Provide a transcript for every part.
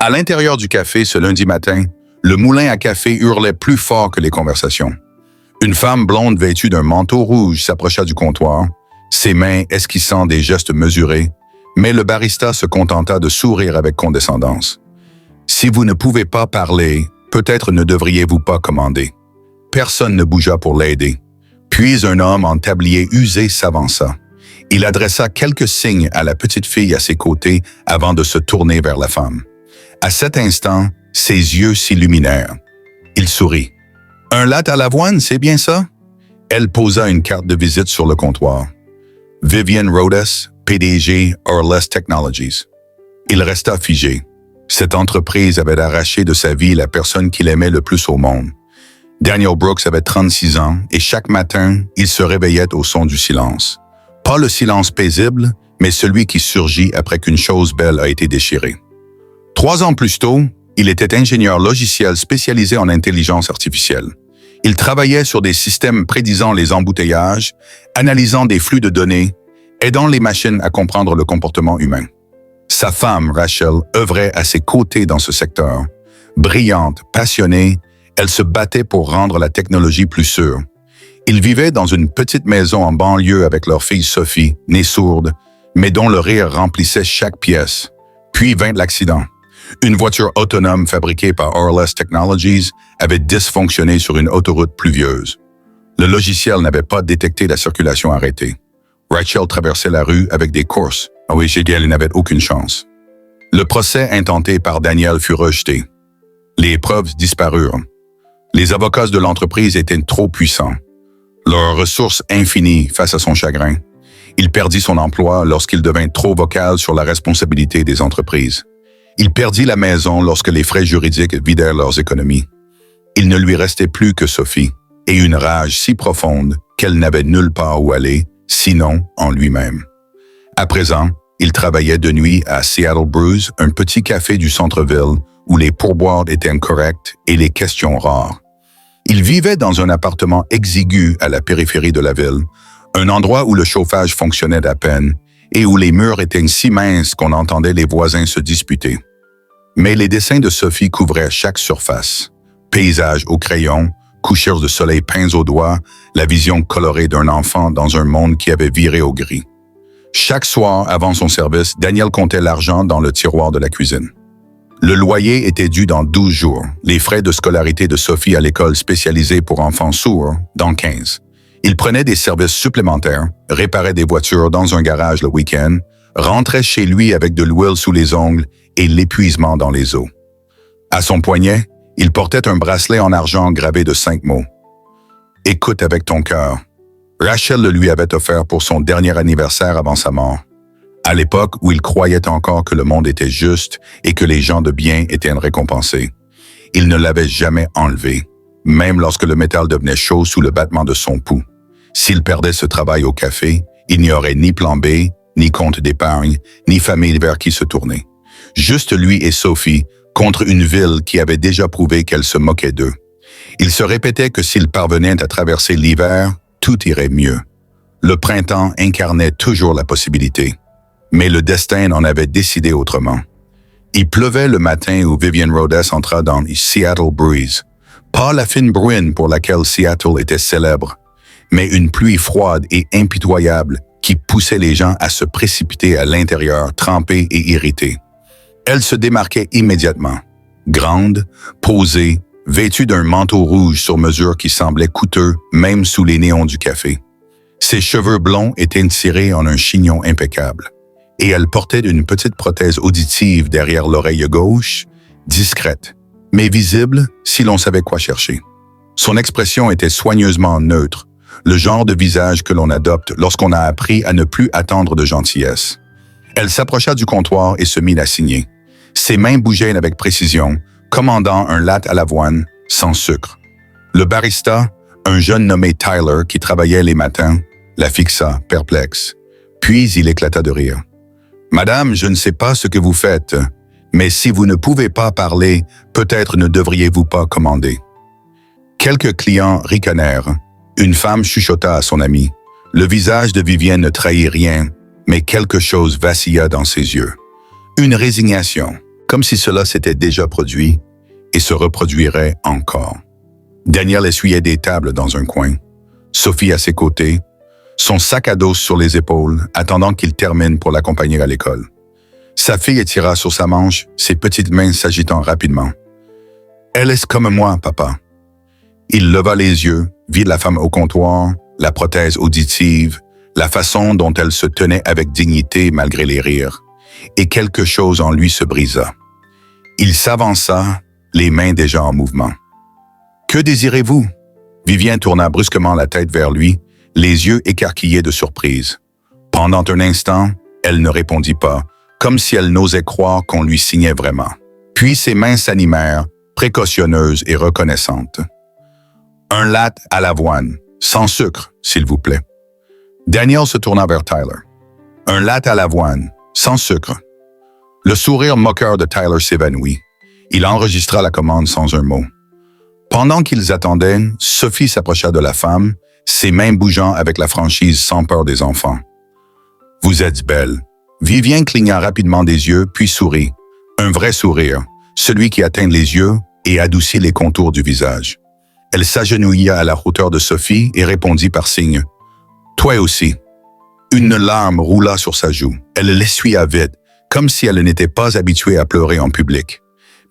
À l'intérieur du café ce lundi matin, le moulin à café hurlait plus fort que les conversations. Une femme blonde vêtue d'un manteau rouge s'approcha du comptoir, ses mains esquissant des gestes mesurés, mais le barista se contenta de sourire avec condescendance. « Si vous ne pouvez pas parler, peut-être ne devriez-vous pas commander. » Personne ne bougea pour l'aider. Puis un homme en tablier usé s'avança. Il adressa quelques signes à la petite fille à ses côtés avant de se tourner vers la femme. À cet instant, ses yeux s'illuminèrent. Il sourit. « Un latte à l'avoine, c'est bien ça? » Elle posa une carte de visite sur le comptoir. Vivian Rhodes, PDG Orless Technologies. Il resta figé. Cette entreprise avait arraché de sa vie la personne qu'il aimait le plus au monde. Daniel Brooks avait 36 ans et chaque matin, il se réveillait au son du silence. Pas le silence paisible, mais celui qui surgit après qu'une chose belle a été déchirée. 3 ans plus tôt, il était ingénieur logiciel spécialisé en intelligence artificielle. Il travaillait sur des systèmes prédisant les embouteillages, analysant des flux de données, aidant les machines à comprendre le comportement humain. Sa femme, Rachel, œuvrait à ses côtés dans ce secteur. Brillante, passionnée, elle se battait pour rendre la technologie plus sûre. Ils vivaient dans une petite maison en banlieue avec leur fille Sophie, née sourde, mais dont le rire remplissait chaque pièce. Puis vint l'accident. Une voiture autonome fabriquée par Orless Technologies avait dysfonctionné sur une autoroute pluvieuse. Le logiciel n'avait pas détecté la circulation arrêtée. Rachel traversait la rue avec des courses. Ah oui, elle n'avait aucune chance. Le procès intenté par Daniel fut rejeté. Les preuves disparurent. Les avocats de l'entreprise étaient trop puissants. Leurs ressources infinies face à son chagrin. Il perdit son emploi lorsqu'il devint trop vocal sur la responsabilité des entreprises. Il perdit la maison lorsque les frais juridiques vidèrent leurs économies. Il ne lui restait plus que Sophie, et une rage si profonde qu'elle n'avait nulle part où aller, sinon en lui-même. À présent, il travaillait de nuit à Seattle Brews, un petit café du centre-ville où les pourboires étaient corrects et les questions rares. Il vivait dans un appartement exigu à la périphérie de la ville, un endroit où le chauffage fonctionnait à peine et où les murs étaient si minces qu'on entendait les voisins se disputer. Mais les dessins de Sophie couvraient chaque surface. Paysages au crayon, couchers de soleil peints au doigt, la vision colorée d'un enfant dans un monde qui avait viré au gris. Chaque soir, avant son service, Daniel comptait l'argent dans le tiroir de la cuisine. Le loyer était dû dans 12 jours, les frais de scolarité de Sophie à l'école spécialisée pour enfants sourds dans 15. Il prenait des services supplémentaires, réparait des voitures dans un garage le week-end, rentrait chez lui avec de l'huile sous les ongles et l'épuisement dans les os. À son poignet, il portait un bracelet en argent gravé de 5 mots. « Écoute avec ton cœur ». Rachel le lui avait offert pour son dernier anniversaire avant sa mort. À l'époque où il croyait encore que le monde était juste et que les gens de bien étaient récompensés. Il ne l'avait jamais enlevé, même lorsque le métal devenait chaud sous le battement de son pouls. S'il perdait ce travail au café, il n'y aurait ni plan B, ni compte d'épargne, ni famille vers qui se tourner. Juste lui et Sophie contre une ville qui avait déjà prouvé qu'elle se moquait d'eux. Il se répétait que s'ils parvenaient à traverser l'hiver, tout irait mieux. Le printemps incarnait toujours la possibilité. Mais le destin en avait décidé autrement. Il pleuvait le matin où Vivian Rhodes entra dans Seattle Breeze. Pas la fine bruine pour laquelle Seattle était célèbre, mais une pluie froide et impitoyable qui poussait les gens à se précipiter à l'intérieur, trempés et irrités. Elle se démarquait immédiatement. Grande, posée, vêtue d'un manteau rouge sur mesure qui semblait coûteux même sous les néons du café. Ses cheveux blonds étaient tirés en un chignon impeccable. Et elle portait une petite prothèse auditive derrière l'oreille gauche, discrète, mais visible si l'on savait quoi chercher. Son expression était soigneusement neutre, le genre de visage que l'on adopte lorsqu'on a appris à ne plus attendre de gentillesse. Elle s'approcha du comptoir et se mit à signer. Ses mains bougeaient avec précision, commandant un latte à l'avoine sans sucre. Le barista, un jeune nommé Tyler qui travaillait les matins, la fixa, perplexe. Puis il éclata de rire. « Madame, je ne sais pas ce que vous faites, mais si vous ne pouvez pas parler, peut-être ne devriez-vous pas commander. » Quelques clients ricanèrent. Une femme chuchota à son ami. Le visage de Vivienne ne trahit rien, mais quelque chose vacilla dans ses yeux. Une résignation, comme si cela s'était déjà produit et se reproduirait encore. Daniel essuyait des tables dans un coin, Sophie à ses côtés, son sac à dos sur les épaules, attendant qu'il termine pour l'accompagner à l'école. Sa fille étira sur sa manche, ses petites mains s'agitant rapidement. « Elle est comme moi, papa. » Il leva les yeux, vit la femme au comptoir, la prothèse auditive, la façon dont elle se tenait avec dignité malgré les rires, et quelque chose en lui se brisa. Il s'avança, les mains déjà en mouvement. « Que désirez-vous » Vivien tourna brusquement la tête vers lui, les yeux écarquillés de surprise. Pendant un instant, elle ne répondit pas, comme si elle n'osait croire qu'on lui signait vraiment. Puis ses mains s'animèrent, précautionneuses et reconnaissantes. « Un latte à l'avoine, sans sucre, s'il vous plaît. » Daniel se tourna vers Tyler. « Un latte à l'avoine, sans sucre. » Le sourire moqueur de Tyler s'évanouit. Il enregistra la commande sans un mot. Pendant qu'ils attendaient, Sophie s'approcha de la femme, ses mains bougeant avec la franchise sans peur des enfants. « Vous êtes belle. » Vivien cligna rapidement des yeux, puis sourit. Un vrai sourire, celui qui atteint les yeux et adoucit les contours du visage. Elle s'agenouilla à la hauteur de Sophie et répondit par signe. « Toi aussi. » Une larme roula sur sa joue. Elle l'essuya vite, comme si elle n'était pas habituée à pleurer en public.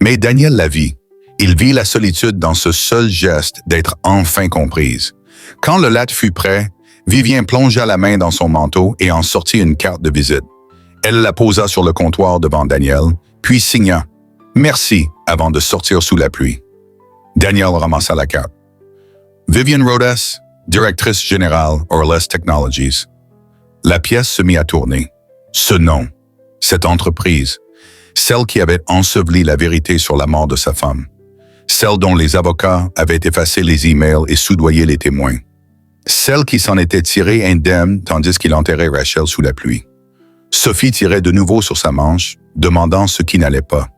Mais Daniel la vit. Il vit la solitude dans ce seul geste d'être enfin comprise. Quand le latte fut prêt, Vivien plongea la main dans son manteau et en sortit une carte de visite. Elle la posa sur le comptoir devant Daniel, puis signa « Merci » avant de sortir sous la pluie. Daniel ramassa la carte. Vivian Rhodes, directrice générale Orless Technologies. La pièce se mit à tourner. Ce nom, cette entreprise, celle qui avait enseveli la vérité sur la mort de sa femme. Celle dont les avocats avaient effacé les emails et soudoyé les témoins. Celle qui s'en était tirée indemne tandis qu'il enterrait Rachel sous la pluie. Sophie tirait de nouveau sur sa manche, demandant ce qui n'allait pas.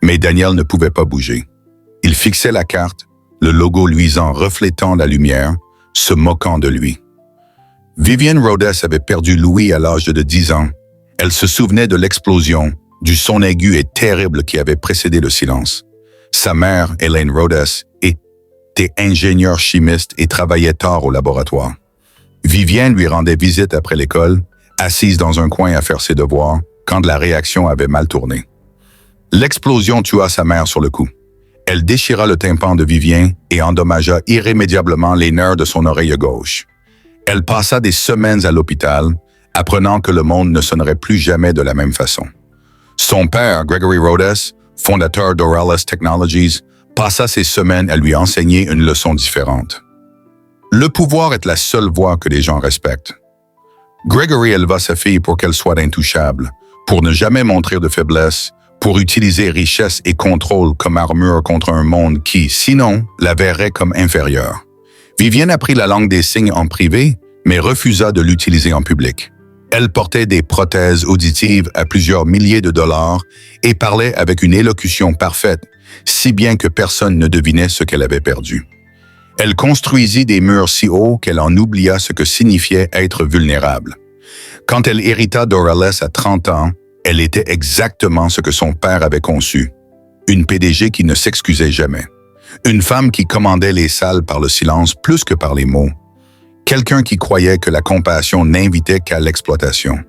Mais Daniel ne pouvait pas bouger. Il fixait la carte, le logo luisant reflétant la lumière, se moquant de lui. Vivian Rhodes avait perdu Louis à l'âge de 10 ans. Elle se souvenait de l'explosion, du son aigu et terrible qui avait précédé le silence. Sa mère, Elaine Rhodes, était ingénieure chimiste et travaillait tard au laboratoire. Vivien lui rendait visite après l'école, assise dans un coin à faire ses devoirs, quand la réaction avait mal tourné. L'explosion tua sa mère sur le coup. Elle déchira le tympan de Vivien et endommagea irrémédiablement les nerfs de son oreille gauche. Elle passa des semaines à l'hôpital, apprenant que le monde ne sonnerait plus jamais de la même façon. Son père, Gregory Rhodes, fondateur d'Orless Technologies, passa ses semaines à lui enseigner une leçon différente. Le pouvoir est la seule voie que les gens respectent. Gregory éleva sa fille pour qu'elle soit intouchable, pour ne jamais montrer de faiblesse, pour utiliser richesse et contrôle comme armure contre un monde qui, sinon, la verrait comme inférieure. Vivienne apprit la langue des signes en privé, mais refusa de l'utiliser en public. Elle portait des prothèses auditives à plusieurs milliers de dollars et parlait avec une élocution parfaite, si bien que personne ne devinait ce qu'elle avait perdu. Elle construisit des murs si hauts qu'elle en oublia ce que signifiait être vulnérable. Quand elle hérita d'Orless à 30 ans, elle était exactement ce que son père avait conçu. Une PDG qui ne s'excusait jamais. Une femme qui commandait les salles par le silence plus que par les mots. Quelqu'un qui croyait que la compassion n'invitait qu'à l'exploitation.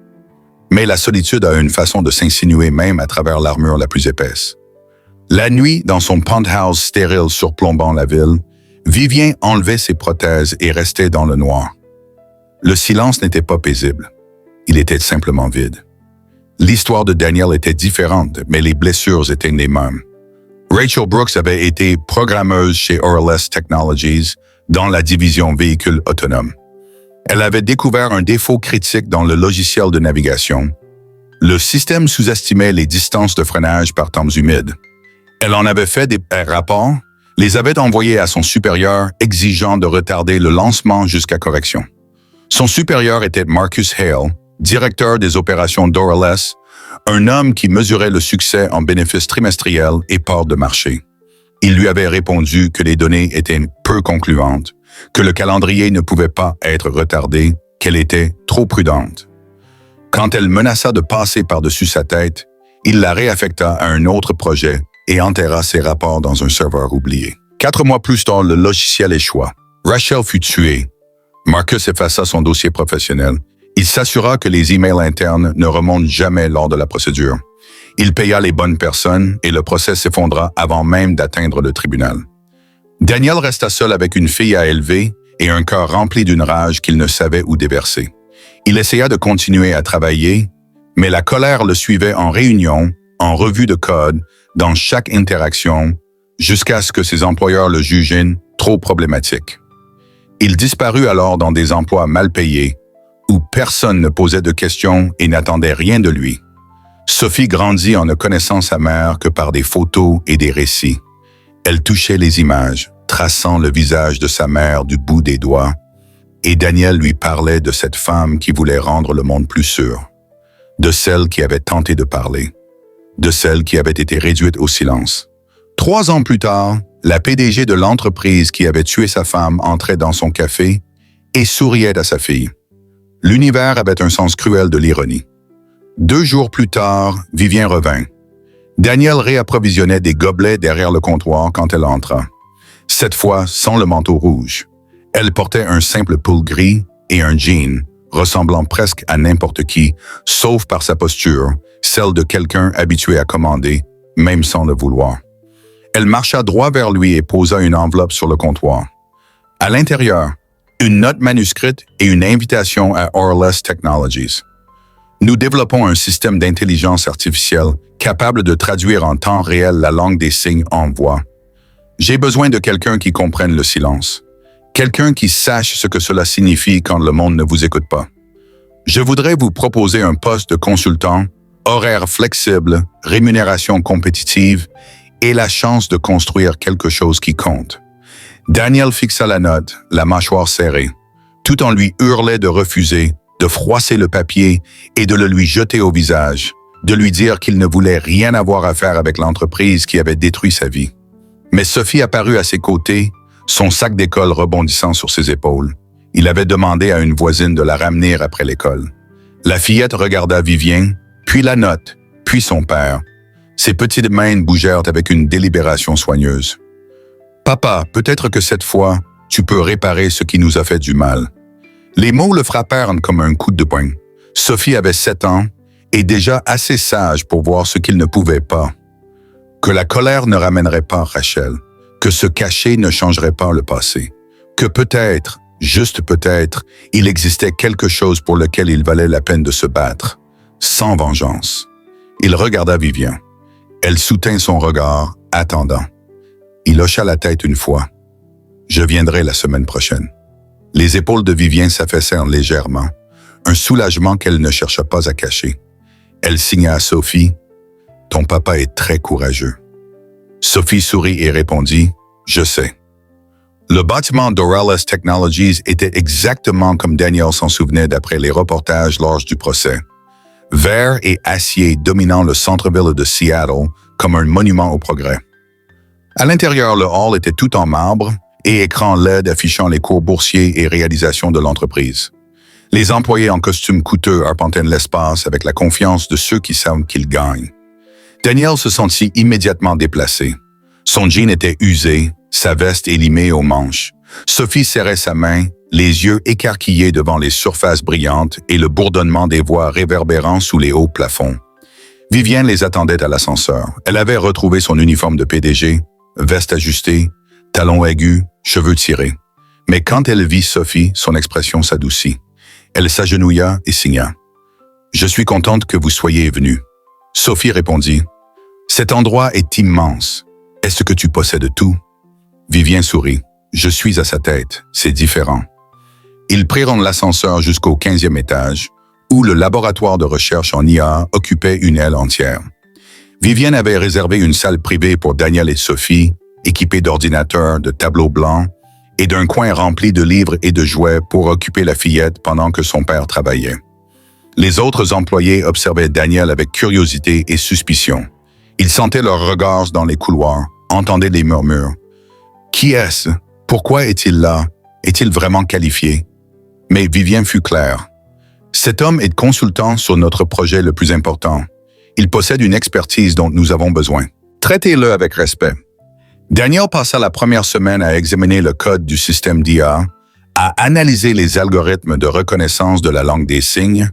Mais la solitude a une façon de s'insinuer même à travers l'armure la plus épaisse. La nuit, dans son penthouse stérile surplombant la ville, Vivien enlevait ses prothèses et restait dans le noir. Le silence n'était pas paisible. Il était simplement vide. L'histoire de Daniel était différente, mais les blessures étaient les mêmes. Rachel Brooks avait été programmeuse chez Orless Technologies dans la division véhicules autonomes. Elle avait découvert un défaut critique dans le logiciel de navigation. Le système sous-estimait les distances de freinage par temps humides. Elle en avait fait des rapports, les avait envoyés à son supérieur exigeant de retarder le lancement jusqu'à correction. Son supérieur était Marcus Hale, directeur des opérations d'Orless, un homme qui mesurait le succès en bénéfices trimestriels et parts de marché. Il lui avait répondu que les données étaient peu concluantes, que le calendrier ne pouvait pas être retardé, qu'elle était trop prudente. Quand elle menaça de passer par-dessus sa tête, Il la réaffecta à un autre projet et enterra ses rapports dans un serveur oublié. 4 mois plus tard, le logiciel échoua. Rachel fut tuée. Marcus effaça son dossier professionnel. Il s'assura que les emails internes ne remontent jamais lors de la procédure. Il paya les bonnes personnes et le procès s'effondra avant même d'atteindre le tribunal. Daniel resta seul avec une fille à élever et un cœur rempli d'une rage qu'il ne savait où déverser. Il essaya de continuer à travailler, mais la colère le suivait en réunion, en revue de code, dans chaque interaction, jusqu'à ce que ses employeurs le jugeaient trop problématique. Il disparut alors dans des emplois mal payés, où personne ne posait de questions et n'attendait rien de lui. Sophie grandit en ne connaissant sa mère que par des photos et des récits. Elle touchait les images, traçant le visage de sa mère du bout des doigts, et Daniel lui parlait de cette femme qui voulait rendre le monde plus sûr, de celle qui avait tenté de parler, de celle qui avait été réduite au silence. 3 ans plus tard, la PDG de l'entreprise qui avait tué sa femme entrait dans son café et souriait à sa fille. L'univers avait un sens cruel de l'ironie. 2 jours plus tard, Vivien revint. Daniel réapprovisionnait des gobelets derrière le comptoir quand elle entra. Cette fois, sans le manteau rouge. Elle portait un simple pull gris et un jean, ressemblant presque à n'importe qui, sauf par sa posture, celle de quelqu'un habitué à commander, même sans le vouloir. Elle marcha droit vers lui et posa une enveloppe sur le comptoir. À l'intérieur, une note manuscrite et une invitation à Orless Technologies. Nous développons un système d'intelligence artificielle capable de traduire en temps réel la langue des signes en voix. J'ai besoin de quelqu'un qui comprenne le silence. Quelqu'un qui sache ce que cela signifie quand le monde ne vous écoute pas. Je voudrais vous proposer un poste de consultant, horaire flexible, rémunération compétitive et la chance de construire quelque chose qui compte. Daniel fixa la note, la mâchoire serrée, tout en lui hurlait de refuser, de froisser le papier et de le lui jeter au visage, de lui dire qu'il ne voulait rien avoir à faire avec l'entreprise qui avait détruit sa vie. Mais Sophie apparut à ses côtés, son sac d'école rebondissant sur ses épaules. Il avait demandé à une voisine de la ramener après l'école. La fillette regarda Vivien, puis la note, puis son père. Ses petites mains bougèrent avec une délibération soigneuse. « Papa, peut-être que cette fois, tu peux réparer ce qui nous a fait du mal. » Les mots le frappèrent comme un coup de poing. Sophie avait 7 ans et déjà assez sage pour voir ce qu'il ne pouvait pas. Que la colère ne ramènerait pas Rachel, que se cacher ne changerait pas le passé, que peut-être, juste peut-être, il existait quelque chose pour lequel il valait la peine de se battre, sans vengeance. Il regarda Vivien. Elle soutint son regard, attendant. Il hocha la tête une fois. « Je viendrai la semaine prochaine. » Les épaules de Vivien s'affaissèrent légèrement, un soulagement qu'elle ne chercha pas à cacher. Elle signa à Sophie. « Ton papa est très courageux. » Sophie sourit et répondit « Je sais. » Le bâtiment d'Orless Technologies était exactement comme Daniel s'en souvenait d'après les reportages lors du procès. Vert et acier dominant le centre-ville de Seattle comme un monument au progrès. À l'intérieur, le hall était tout en marbre et écran LED affichant les cours boursiers et réalisations de l'entreprise. Les employés en costume coûteux arpentaient l'espace avec la confiance de ceux qui savent qu'ils gagnent. Daniel se sentit immédiatement déplacé. Son jean était usé, sa veste élimée aux manches. Sophie serrait sa main, les yeux écarquillés devant les surfaces brillantes et le bourdonnement des voix réverbérant sous les hauts plafonds. Vivienne les attendait à l'ascenseur. Elle avait retrouvé son uniforme de PDG, veste ajustée, talons aigus, cheveux tirés. Mais quand elle vit Sophie, son expression s'adoucit. Elle s'agenouilla et signa. « Je suis contente que vous soyez venue. » Sophie répondit. « Cet endroit est immense. Est-ce que tu possèdes tout? » Vivien sourit. « Je suis à sa tête. C'est différent. » Ils prirent l'ascenseur jusqu'au 15e étage, où le laboratoire de recherche en IA occupait une aile entière. Vivienne avait réservé une salle privée pour Daniel et Sophie, équipée d'ordinateurs, de tableaux blancs et d'un coin rempli de livres et de jouets pour occuper la fillette pendant que son père travaillait. Les autres employés observaient Daniel avec curiosité et suspicion. Ils sentaient leurs regards dans les couloirs, entendaient les murmures. « Qui est-ce? Pourquoi est-il là? Est-il vraiment qualifié? » Mais Vivien fut clair. « Cet homme est consultant sur notre projet le plus important. Il possède une expertise dont nous avons besoin. Traitez-le avec respect. Daniel passa la première semaine à examiner le code du système d'IA, à analyser les algorithmes de reconnaissance de la langue des signes,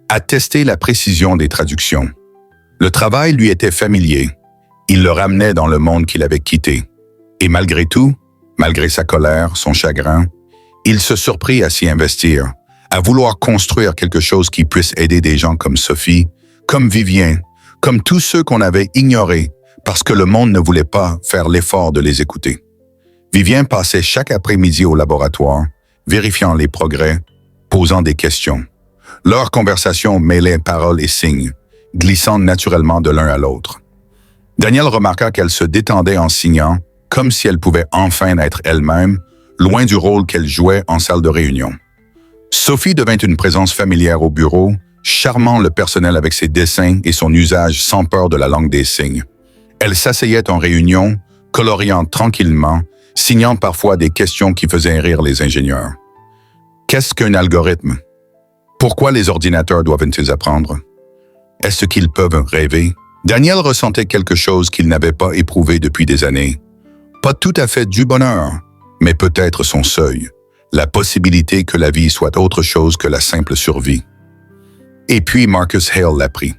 à tester la précision des traductions. Le travail lui était familier. Il le ramenait dans le monde qu'il avait quitté. Et malgré tout, malgré sa colère, son chagrin, il se surprit à s'y investir, à vouloir construire quelque chose qui puisse aider des gens comme Sophie, comme Vivien, comme tous ceux qu'on avait ignorés parce que le monde ne voulait pas faire l'effort de les écouter. Vivien passait chaque après-midi au laboratoire, vérifiant les progrès, posant des questions. Leur conversation mêlait paroles et signes, glissant naturellement de l'un à l'autre. Daniel remarqua qu'elle se détendait en signant, comme si elle pouvait enfin être elle-même, loin du rôle qu'elle jouait en salle de réunion. Sophie devint une présence familière au bureau, charmant le personnel avec ses dessins et son usage sans peur de la langue des signes. Elle s'asseyait en réunion, coloriant tranquillement, signant parfois des questions qui faisaient rire les ingénieurs. Qu'est-ce qu'un algorithme? Pourquoi les ordinateurs doivent-ils apprendre? Est-ce qu'ils peuvent rêver? Daniel ressentait quelque chose qu'il n'avait pas éprouvé depuis des années. Pas tout à fait du bonheur, mais peut-être son seuil, la possibilité que la vie soit autre chose que la simple survie. Et puis Marcus Hale l'apprit.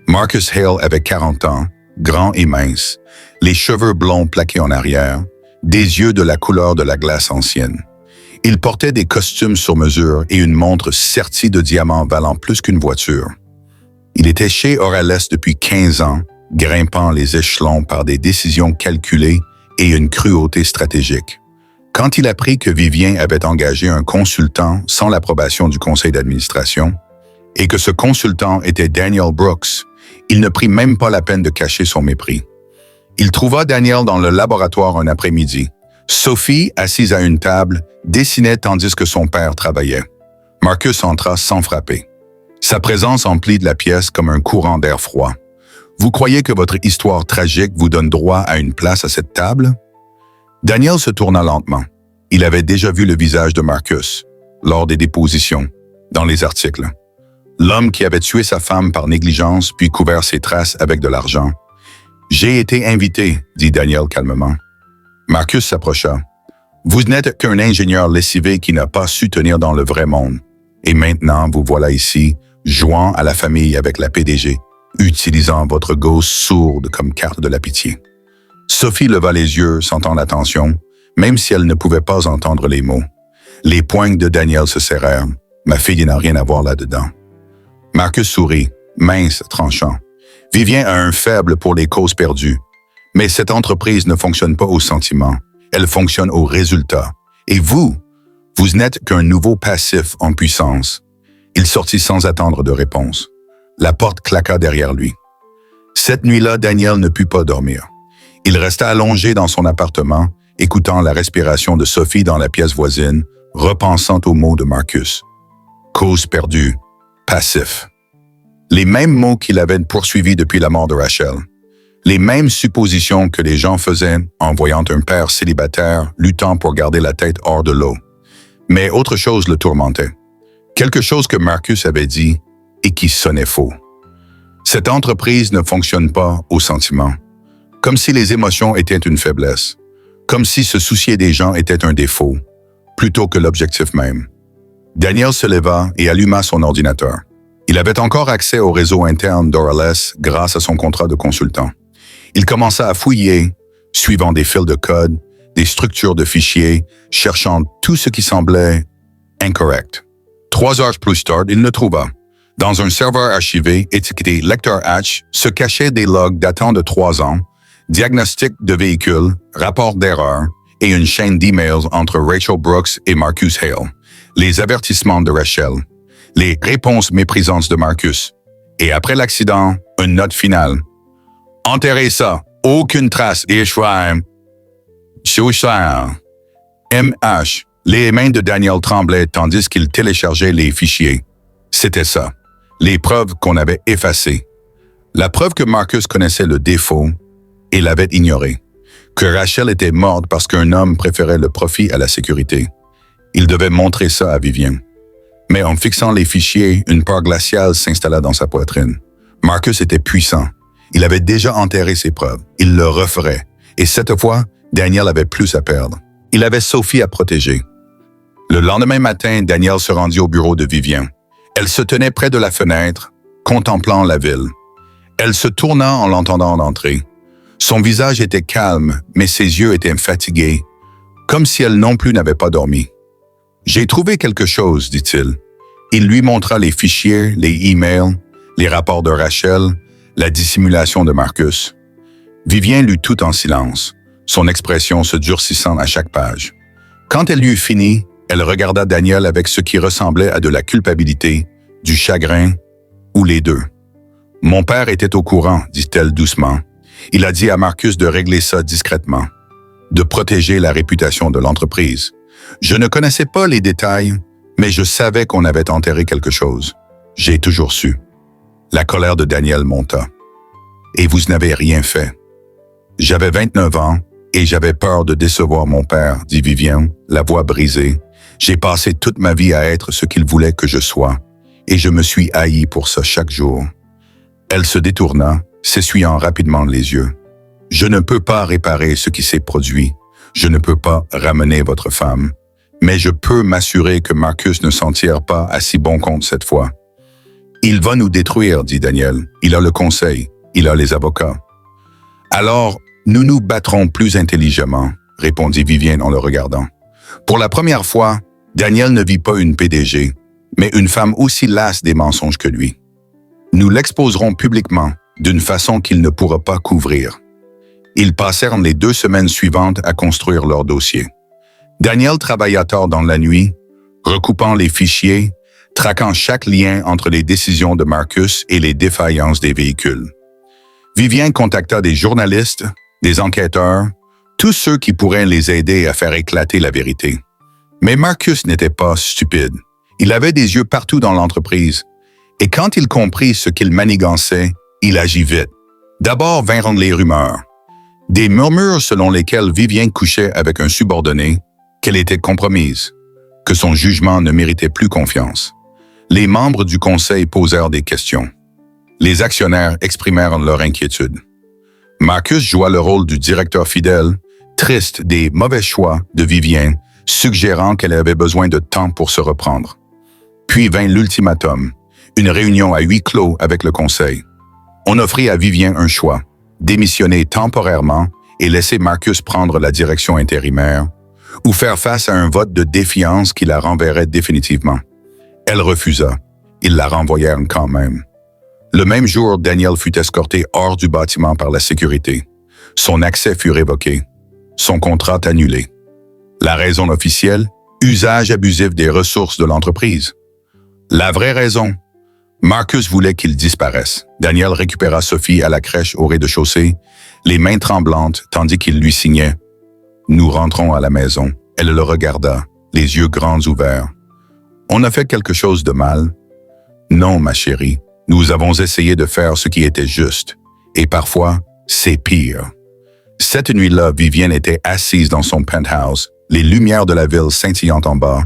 Marcus Hale avait 40 ans, grand et mince, les cheveux blonds plaqués en arrière, des yeux de la couleur de la glace ancienne. Il portait des costumes sur mesure et une montre sertie de diamants valant plus qu'une voiture. Il était chez Orales depuis 15 ans, grimpant les échelons par des décisions calculées et une cruauté stratégique. Quand il apprit que Vivien avait engagé un consultant sans l'approbation du conseil d'administration et que ce consultant était Daniel Brooks, il ne prit même pas la peine de cacher son mépris. Il trouva Daniel dans le laboratoire un après-midi. Sophie, assise à une table, dessinait tandis que son père travaillait. Marcus entra sans frapper. Sa présence emplit de la pièce comme un courant d'air froid. « Vous croyez que votre histoire tragique vous donne droit à une place à cette table? » Daniel se tourna lentement. Il avait déjà vu le visage de Marcus, lors des dépositions, dans les articles. L'homme qui avait tué sa femme par négligence puis couvert ses traces avec de l'argent. « J'ai été invité, » dit Daniel calmement. Marcus s'approcha. « Vous n'êtes qu'un ingénieur lessivé qui n'a pas su tenir dans le vrai monde. Et maintenant, vous voilà ici, jouant à la famille avec la PDG, utilisant votre gosse sourde comme carte de la pitié. » Sophie leva les yeux, sentant la tension, même si elle ne pouvait pas entendre les mots. Les poings de Daniel se serrèrent. « Ma fille n'a rien à voir là-dedans. » Marcus sourit, mince, tranchant. Vivien a un faible pour les causes perdues. Mais cette entreprise ne fonctionne pas au sentiment. Elle fonctionne au résultat. Et vous n'êtes qu'un nouveau passif en puissance. Il sortit sans attendre de réponse. La porte claqua derrière lui. Cette nuit-là, Daniel ne put pas dormir. Il resta allongé dans son appartement, écoutant la respiration de Sophie dans la pièce voisine, repensant aux mots de Marcus. Cause perdue, passif. Les mêmes mots qu'il avait poursuivis depuis la mort de Rachel. Les mêmes suppositions que les gens faisaient en voyant un père célibataire luttant pour garder la tête hors de l'eau. Mais autre chose le tourmentait. Quelque chose que Marcus avait dit et qui sonnait faux. Cette entreprise ne fonctionne pas au sentiment. Comme si les émotions étaient une faiblesse. Comme si se soucier des gens était un défaut, plutôt que l'objectif même. Daniel se leva et alluma son ordinateur. Il avait encore accès au réseau interne d'Orales grâce à son contrat de consultant. Il commença à fouiller, suivant des fils de code, des structures de fichiers, cherchant tout ce qui semblait incorrect. 3 heures plus tard, il le trouva. Dans un serveur archivé étiqueté Lecteur Hatch se cachaient des logs datant de 3 ans, diagnostic de véhicule, rapport d'erreur et une chaîne d'emails entre Rachel Brooks et Marcus Hale. Les avertissements de Rachel, les réponses méprisantes de Marcus. Et après l'accident, une note finale. Enterrez ça, aucune trace et MH. Les mains de Daniel tremblaient tandis qu'il téléchargeait les fichiers. C'était ça, les preuves qu'on avait effacées. La preuve que Marcus connaissait le défaut et l'avait ignoré. Que Rachel était morte parce qu'un homme préférait le profit à la sécurité. Il devait montrer ça à Vivien. Mais en fixant les fichiers, une peur glaciale s'installa dans sa poitrine. Marcus était puissant. Il avait déjà enterré ses preuves. Il le referait. Et cette fois, Daniel avait plus à perdre. Il avait Sophie à protéger. Le lendemain matin, Daniel se rendit au bureau de Vivian. Elle se tenait près de la fenêtre, contemplant la ville. Elle se tourna en l'entendant entrer. Son visage était calme, mais ses yeux étaient fatigués, comme si elle non plus n'avait pas dormi. « J'ai trouvé quelque chose, dit-il. » Il lui montra les fichiers, les emails, les rapports de Rachel, la dissimulation de Marcus. Vivian lut tout en silence, son expression se durcissant à chaque page. Quand elle eut fini, elle regarda Daniel avec ce qui ressemblait à de la culpabilité, du chagrin, ou les deux. « Mon père était au courant, dit-elle doucement. Il a dit à Marcus de régler ça discrètement, de protéger la réputation de l'entreprise. Je ne connaissais pas les détails, mais je savais qu'on avait enterré quelque chose. J'ai toujours su. » La colère de Daniel monta. « Et vous n'avez rien fait. » « J'avais 29 ans et j'avais peur de décevoir mon père, dit Vivian, la voix brisée. J'ai passé toute ma vie à être ce qu'il voulait que je sois, et je me suis haï pour ça chaque jour. » Elle se détourna, s'essuyant rapidement les yeux. « Je ne peux pas réparer ce qui s'est produit. Je ne peux pas ramener votre femme. Mais je peux m'assurer que Marcus ne s'en tire pas à si bon compte cette fois. »« Il va nous détruire, dit Daniel. Il a le conseil, il a les avocats. »« Alors, nous nous battrons plus intelligemment, répondit Vivian en le regardant. Pour la première fois, Daniel ne vit pas une PDG, mais une femme aussi lasse des mensonges que lui. Nous l'exposerons publiquement, d'une façon qu'il ne pourra pas couvrir. Ils passèrent les 2 semaines suivantes à construire leur dossier. Daniel travailla tard dans la nuit, recoupant les fichiers, traquant chaque lien entre les décisions de Marcus et les défaillances des véhicules. Vivian contacta des journalistes, des enquêteurs, tous ceux qui pourraient les aider à faire éclater la vérité. Mais Marcus n'était pas stupide. Il avait des yeux partout dans l'entreprise. Et quand il comprit ce qu'il manigançait, il agit vite. D'abord vinrent les rumeurs. Des murmures selon lesquels Vivian couchait avec un subordonné, qu'elle était compromise, que son jugement ne méritait plus confiance. Les membres du conseil posèrent des questions. Les actionnaires exprimèrent leur inquiétude. Marcus joua le rôle du directeur fidèle, triste des mauvais choix de Vivian, suggérant qu'elle avait besoin de temps pour se reprendre. Puis vint l'ultimatum, une réunion à huis clos avec le conseil. On offrit à Vivian un choix, démissionner temporairement et laisser Marcus prendre la direction intérimaire, ou faire face à un vote de défiance qui la renverrait définitivement. Elle refusa. Ils la renvoyèrent quand même. Le même jour, Daniel fut escorté hors du bâtiment par la sécurité. Son accès fut révoqué. Son contrat annulé. La raison officielle, usage abusif des ressources de l'entreprise. La vraie raison, Marcus voulait qu'il disparaisse. Daniel récupéra Sophie à la crèche au rez-de-chaussée, les mains tremblantes tandis qu'il lui signait. Nous rentrons à la maison. Elle le regarda, les yeux grands ouverts. On a fait quelque chose de mal? Non, ma chérie. Nous avons essayé de faire ce qui était juste. Et parfois, c'est pire. Cette nuit-là, Vivian était assise dans son penthouse, les lumières de la ville scintillant en bas.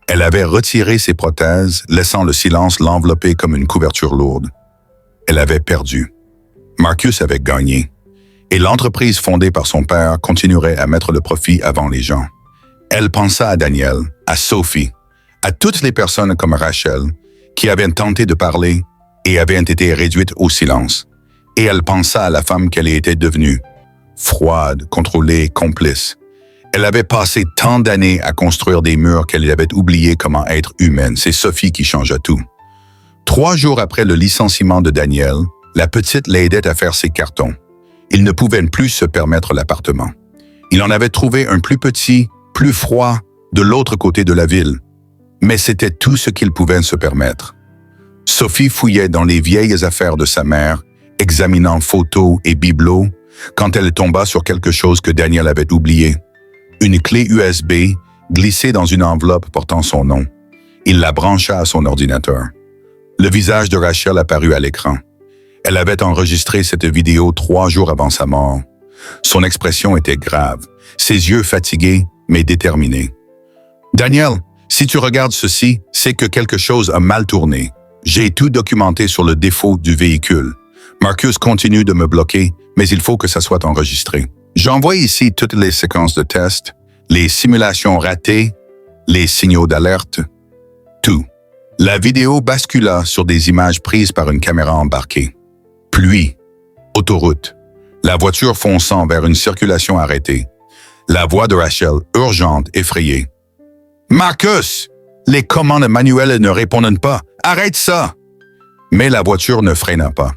Elle avait retiré ses prothèses, laissant le silence l'envelopper comme une couverture lourde. Elle avait perdu. Marcus avait gagné. Et l'entreprise fondée par son père continuerait à mettre le profit avant les gens. Elle pensa à Daniel, à Sophie, à toutes les personnes comme Rachel, qui avaient tenté de parler et avaient été réduites au silence. Et elle pensa à la femme qu'elle était devenue, froide, contrôlée, complice. Elle avait passé tant d'années à construire des murs qu'elle avait oublié comment être humaine. C'est Sophie qui changea tout. 3 jours après le licenciement de Daniel, la petite l'aidait à faire ses cartons. Il ne pouvait plus se permettre l'appartement. Il en avait trouvé un plus petit, plus froid, de l'autre côté de la ville. Mais c'était tout ce qu'il pouvait se permettre. Sophie fouillait dans les vieilles affaires de sa mère, examinant photos et bibelots, quand elle tomba sur quelque chose que Daniel avait oublié. Une clé USB glissée dans une enveloppe portant son nom. Il la brancha à son ordinateur. Le visage de Rachel apparut à l'écran. Elle avait enregistré cette vidéo 3 jours avant sa mort. Son expression était grave, ses yeux fatigués, mais déterminés. « Daniel, si tu regardes ceci, c'est que quelque chose a mal tourné. J'ai tout documenté sur le défaut du véhicule. Marcus continue de me bloquer, mais il faut que ça soit enregistré. J'envoie ici toutes les séquences de tests, les simulations ratées, les signaux d'alerte, tout. La vidéo bascula sur des images prises par une caméra embarquée. Pluie, autoroute, la voiture fonçant vers une circulation arrêtée. La voix de Rachel, urgente, effrayée. « Marcus! Les commandes manuelles ne répondent pas. Arrête ça! » Mais la voiture ne freina pas.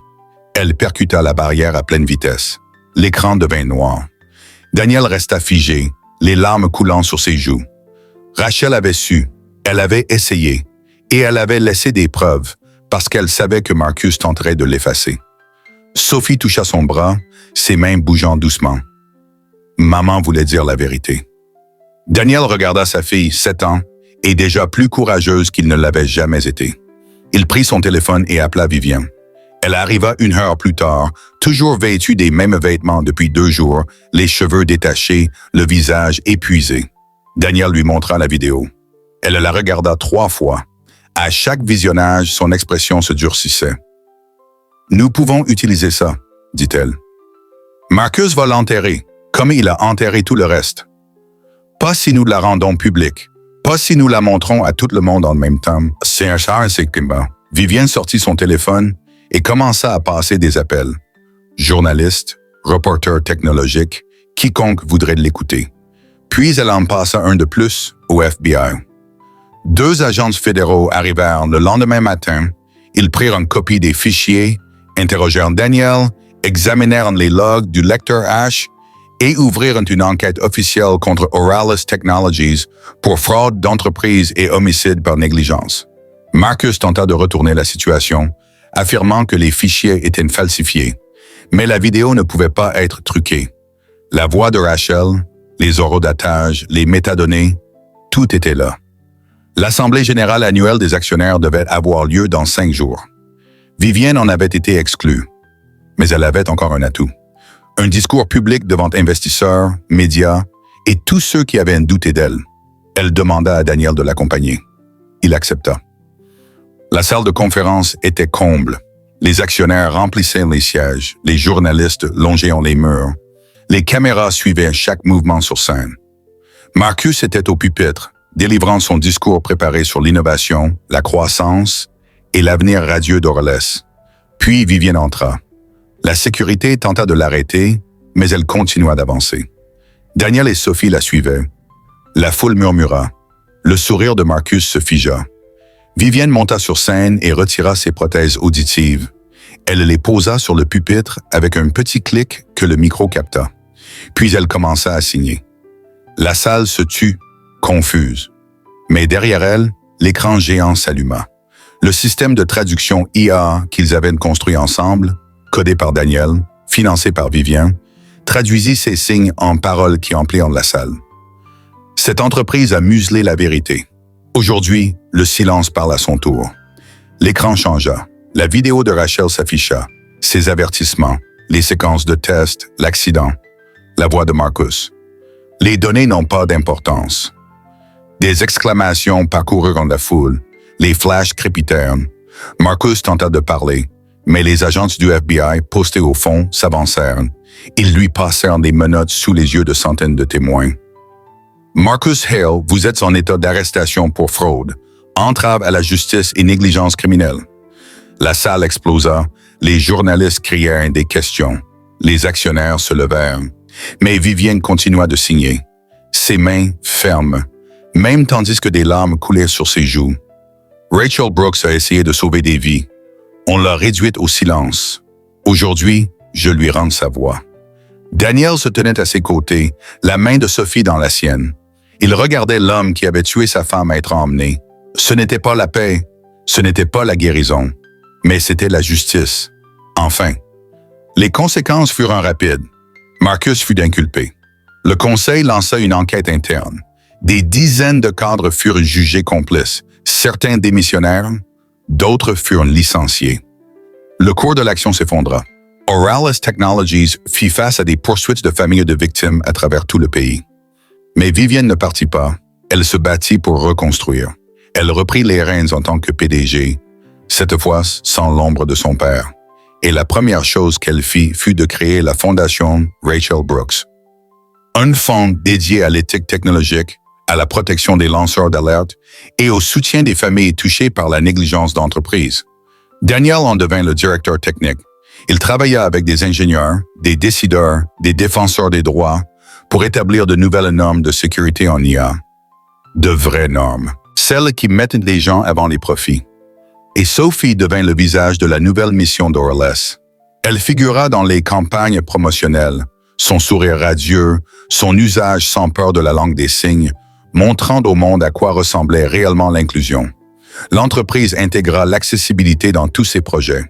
Elle percuta la barrière à pleine vitesse. L'écran devint noir. Daniel resta figé, les larmes coulant sur ses joues. Rachel avait su, elle avait essayé, et elle avait laissé des preuves parce qu'elle savait que Marcus tenterait de l'effacer. Sophie toucha son bras, ses mains bougeant doucement. Maman voulait dire la vérité. Daniel regarda sa fille, 7 ans, et déjà plus courageuse qu'il ne l'avait jamais été. Il prit son téléphone et appela Vivian. Elle arriva 1 heure plus tard, toujours vêtue des mêmes vêtements depuis 2 jours, les cheveux détachés, le visage épuisé. Daniel lui montra la vidéo. Elle la regarda 3 fois. À chaque visionnage, son expression se durcissait. « Nous pouvons utiliser ça, » dit-elle. « Marcus va l'enterrer, comme il a enterré tout le reste. Pas si nous la rendons publique, pas si nous la montrons à tout le monde en même temps. » C'est un char, c'est Kimba. Vivienne sortit son téléphone et commença à passer des appels. Journaliste, reporter technologique, quiconque voudrait l'écouter. Puis elle en passa un de plus au FBI. 2 agents fédéraux arrivèrent le lendemain matin. Ils prirent une copie des fichiers, interrogèrent Daniel, examinèrent les logs du lecteur H et ouvrirent une enquête officielle contre Oralis Technologies pour fraude d'entreprise et homicide par négligence. Marcus tenta de retourner la situation, affirmant que les fichiers étaient falsifiés, mais la vidéo ne pouvait pas être truquée. La voix de Rachel, les horodatage, les métadonnées, tout était là. L'Assemblée générale annuelle des actionnaires devait avoir lieu dans 5 jours. Vivienne en avait été exclue, mais elle avait encore un atout. Un discours public devant investisseurs, médias et tous ceux qui avaient douté d'elle. Elle demanda à Daniel de l'accompagner. Il accepta. La salle de conférence était comble. Les actionnaires remplissaient les sièges, les journalistes longeaient les murs. Les caméras suivaient chaque mouvement sur scène. Marcus était au pupitre, délivrant son discours préparé sur l'innovation, la croissance et l'avenir radieux d'Orles. Puis Vivienne entra. La sécurité tenta de l'arrêter, mais elle continua d'avancer. Daniel et Sophie la suivaient. La foule murmura. Le sourire de Marcus se figea. Vivienne monta sur scène et retira ses prothèses auditives. Elle les posa sur le pupitre avec un petit clic que le micro capta. Puis elle commença à signer. La salle se tut, confuse. Mais derrière elle, l'écran géant s'alluma. Le système de traduction IA qu'ils avaient construit ensemble, codé par Daniel, financé par Vivian, traduisit ces signes en paroles qui emplirent la salle. Cette entreprise a muselé la vérité. Aujourd'hui, le silence parle à son tour. L'écran changea. La vidéo de Rachel s'afficha. Ses avertissements, les séquences de tests, l'accident, la voix de Marcus. Les données n'ont pas d'importance. Des exclamations parcoururent la foule. Les flashs crépitèrent. Marcus tenta de parler, mais les agents du FBI, postés au fond, s'avancèrent. Ils lui passèrent des menottes sous les yeux de centaines de témoins. Marcus Hale, vous êtes en état d'arrestation pour fraude, entrave à la justice et négligence criminelle. La salle explosa, les journalistes crièrent des questions. Les actionnaires se levèrent. Mais Vivienne continua de signer. Ses mains fermes, même tandis que des larmes coulaient sur ses joues. Rachel Brooks a essayé de sauver des vies. On l'a réduite au silence. Aujourd'hui, je lui rends sa voix. Daniel se tenait à ses côtés, la main de Sophie dans la sienne. Il regardait l'homme qui avait tué sa femme être emmené. Ce n'était pas la paix, ce n'était pas la guérison, mais c'était la justice. Enfin, les conséquences furent rapides. Marcus fut inculpé. Le conseil lança une enquête interne. Des dizaines de cadres furent jugés complices. Certains démissionnèrent, d'autres furent licenciés. Le cours de l'action s'effondra. Oralis Technologies fit face à des poursuites de familles de victimes à travers tout le pays. Mais Vivienne ne partit pas. Elle se battit pour reconstruire. Elle reprit les rênes en tant que PDG, cette fois sans l'ombre de son père. Et la première chose qu'elle fit fut de créer la fondation Rachel Brooks. Un fonds dédié à l'éthique technologique, à la protection des lanceurs d'alerte et au soutien des familles touchées par la négligence d'entreprise. Daniel en devint le directeur technique. Il travailla avec des ingénieurs, des décideurs, des défenseurs des droits pour établir de nouvelles normes de sécurité en IA. De vraies normes, celles qui mettent les gens avant les profits. Et Sophie devint le visage de la nouvelle mission d'Orles. Elle figura dans les campagnes promotionnelles, son sourire radieux, son usage sans peur de la langue des signes, montrant au monde à quoi ressemblait réellement l'inclusion. L'entreprise intégra l'accessibilité dans tous ses projets.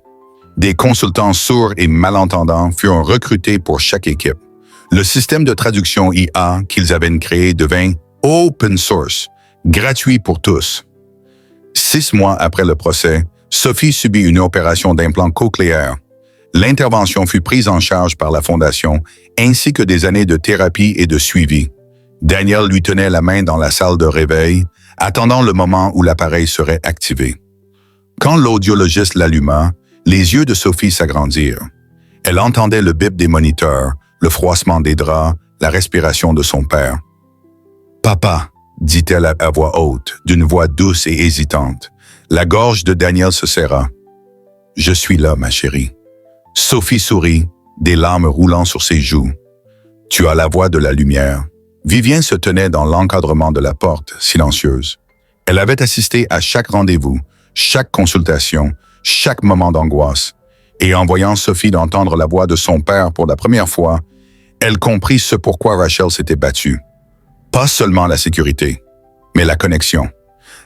Des consultants sourds et malentendants furent recrutés pour chaque équipe. Le système de traduction IA qu'ils avaient créé devint open source, gratuit pour tous. 6 mois après le procès, Sophie subit une opération d'implant cochléaire. L'intervention fut prise en charge par la Fondation, ainsi que des années de thérapie et de suivi. Daniel lui tenait la main dans la salle de réveil, attendant le moment où l'appareil serait activé. Quand l'audiologiste l'alluma, les yeux de Sophie s'agrandirent. Elle entendait le bip des moniteurs, le froissement des draps, la respiration de son père. « Papa », dit-elle à voix haute, d'une voix douce et hésitante. La gorge de Daniel se serra. « Je suis là, ma chérie. » Sophie sourit, des larmes roulant sur ses joues. « Tu as la voix de la lumière. » Vivienne se tenait dans l'encadrement de la porte, silencieuse. Elle avait assisté à chaque rendez-vous, chaque consultation, chaque moment d'angoisse. Et en voyant Sophie d'entendre la voix de son père pour la première fois, elle comprit ce pourquoi Rachel s'était battue. Pas seulement la sécurité, mais la connexion,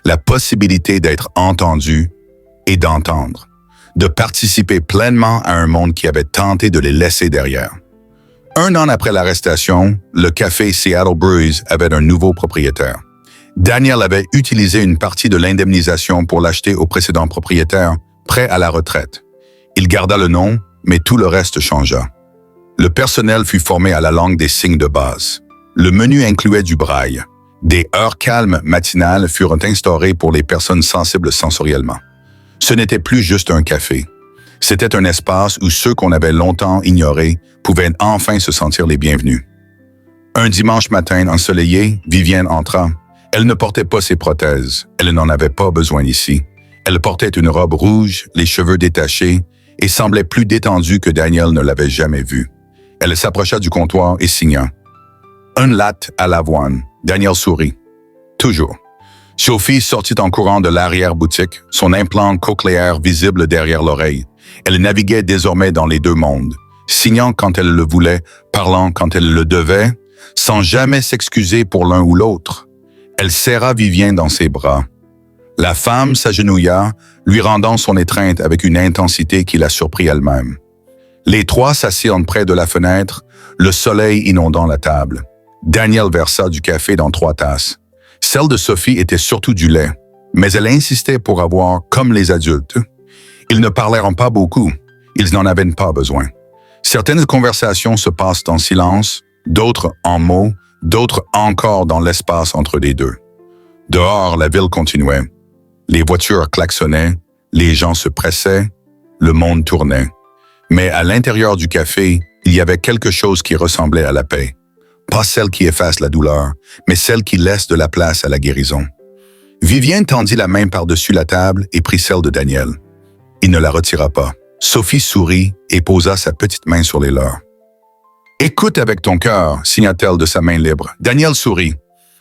la possibilité d'être entendue et d'entendre, de participer pleinement à un monde qui avait tenté de les laisser derrière. 1 an après l'arrestation, le café Seattle Breweries avait un nouveau propriétaire. Daniel avait utilisé une partie de l'indemnisation pour l'acheter au précédent propriétaire, prêt à la retraite. Il garda le nom, mais tout le reste changea. Le personnel fut formé à la langue des signes de base. Le menu incluait du braille. Des heures calmes matinales furent instaurées pour les personnes sensibles sensoriellement. Ce n'était plus juste un café. C'était un espace où ceux qu'on avait longtemps ignorés pouvaient enfin se sentir les bienvenus. Un dimanche matin ensoleillé, Vivienne entra. Elle ne portait pas ses prothèses. Elle n'en avait pas besoin ici. Elle portait une robe rouge, les cheveux détachés, et semblait plus détendue que Daniel ne l'avait jamais vue. Elle s'approcha du comptoir et signa. « Un latte à l'avoine. » Daniel sourit. « Toujours. » Sophie sortit en courant de l'arrière-boutique, son implant cochléaire visible derrière l'oreille. Elle naviguait désormais dans les 2 mondes, signant quand elle le voulait, parlant quand elle le devait, sans jamais s'excuser pour l'un ou l'autre. Elle serra Vivienne dans ses bras. La femme s'agenouilla, lui rendant son étreinte avec une intensité qui la surprit elle-même. Les 3 s'assirent près de la fenêtre, le soleil inondant la table. Daniel versa du café dans 3 tasses. Celle de Sophie était surtout du lait, mais elle insistait pour avoir comme les adultes. Ils ne parlèrent pas beaucoup, ils n'en avaient pas besoin. Certaines conversations se passent en silence, d'autres en mots, d'autres encore dans l'espace entre les deux. Dehors, la ville continuait. Les voitures klaxonnaient, les gens se pressaient, le monde tournait. Mais à l'intérieur du café, il y avait quelque chose qui ressemblait à la paix. Pas celle qui efface la douleur, mais celle qui laisse de la place à la guérison. Vivienne tendit la main par-dessus la table et prit celle de Daniel. Il ne la retira pas. Sophie sourit et posa sa petite main sur les leurs. « Écoute avec ton cœur », signa-t-elle de sa main libre. Daniel sourit.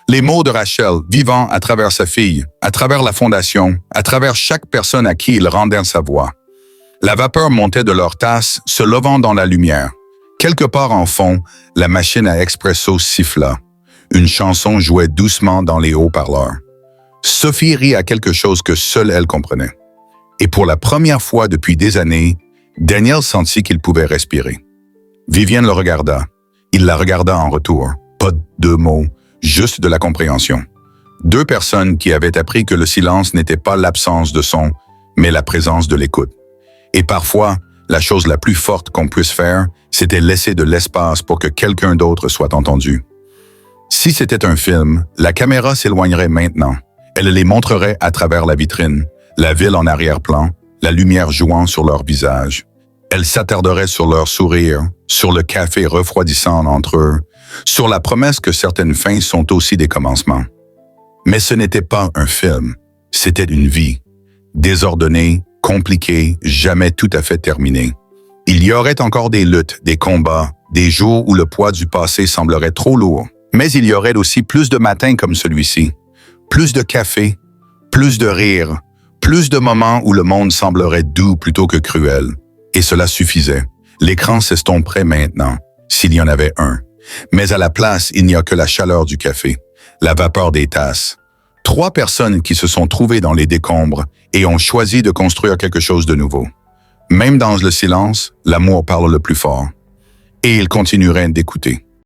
Les mots de Rachel, vivant à travers sa fille, à travers la fondation, à travers chaque personne à qui il rendait sa voix. La vapeur montait de leur tasse, se levant dans la lumière. Quelque part en fond, la machine à expresso siffla. Une chanson jouait doucement dans les haut-parleurs. Sophie rit à quelque chose que seule elle comprenait. Et pour la première fois depuis des années, Daniel sentit qu'il pouvait respirer. Vivienne le regarda. Il la regarda en retour. Pas 2 mots, juste de la compréhension. 2 personnes qui avaient appris que le silence n'était pas l'absence de son, mais la présence de l'écoute. Et parfois, la chose la plus forte qu'on puisse faire, c'était laisser de l'espace pour que quelqu'un d'autre soit entendu. Si c'était un film, la caméra s'éloignerait maintenant. Elle les montrerait à travers la vitrine, la ville en arrière-plan, la lumière jouant sur leur visage. Elle s'attarderait sur leur sourire, sur le café refroidissant entre eux, sur la promesse que certaines fins sont aussi des commencements. Mais ce n'était pas un film, c'était une vie, désordonnée, compliquée, jamais tout à fait terminée. Il y aurait encore des luttes, des combats, des jours où le poids du passé semblerait trop lourd. Mais il y aurait aussi plus de matins comme celui-ci, plus de café, plus de rire, plus de moments où le monde semblerait doux plutôt que cruel. Et cela suffisait. L'écran s'estomperait maintenant, s'il y en avait un. Mais à la place, il n'y a que la chaleur du café, la vapeur des tasses. 3 personnes qui se sont trouvées dans les décombres et ont choisi de construire quelque chose de nouveau. Même dans le silence, l'amour parle le plus fort. Et ils continueraient d'écouter.